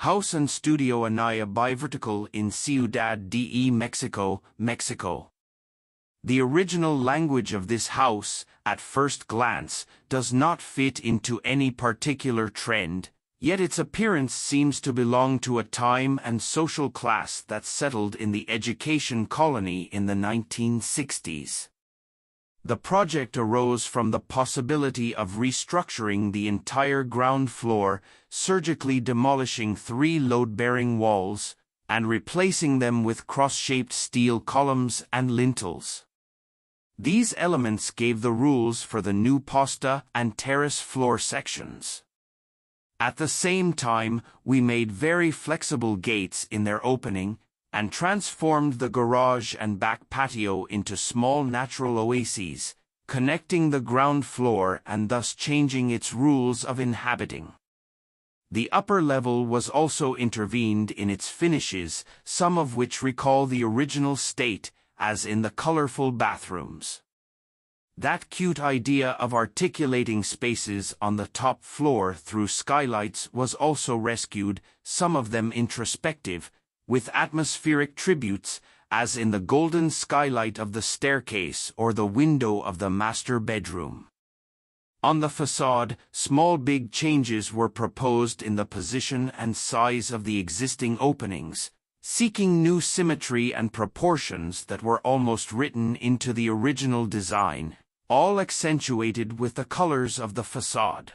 House and Studio Anaya by Vrtical in Ciudad de México, Mexico. The original language of this house, at first glance, does not fit into any particular trend, yet its appearance seems to belong to a time and social class that settled in the education colony in the 1960s. The project arose from the possibility of restructuring the entire ground floor, surgically demolishing 3 load-bearing walls, and replacing them with cross-shaped steel columns and lintels. These elements gave the rules for the new posta and terrace floor sections. At the same time, we made very flexible gates in their opening, and transformed the garage and back patio into small natural oases, connecting the ground floor and thus changing its rules of inhabiting. The upper level was also intervened in its finishes, some of which recall the original state, as in the colorful bathrooms. That cute idea of articulating spaces on the top floor through skylights was also rescued, some of them introspective, with atmospheric tributes, as in the golden skylight of the staircase or the window of the master bedroom. On the facade, small big changes were proposed in the position and size of the existing openings, seeking new symmetry and proportions that were almost written into the original design, all accentuated with the colors of the facade.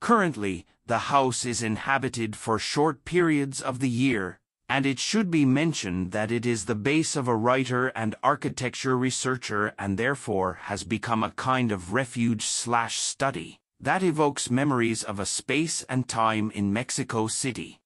Currently, the house is inhabited for short periods of the year, and it should be mentioned that it is the base of a writer and architecture researcher and therefore has become a kind of refuge/study that evokes memories of a space and time in Mexico City.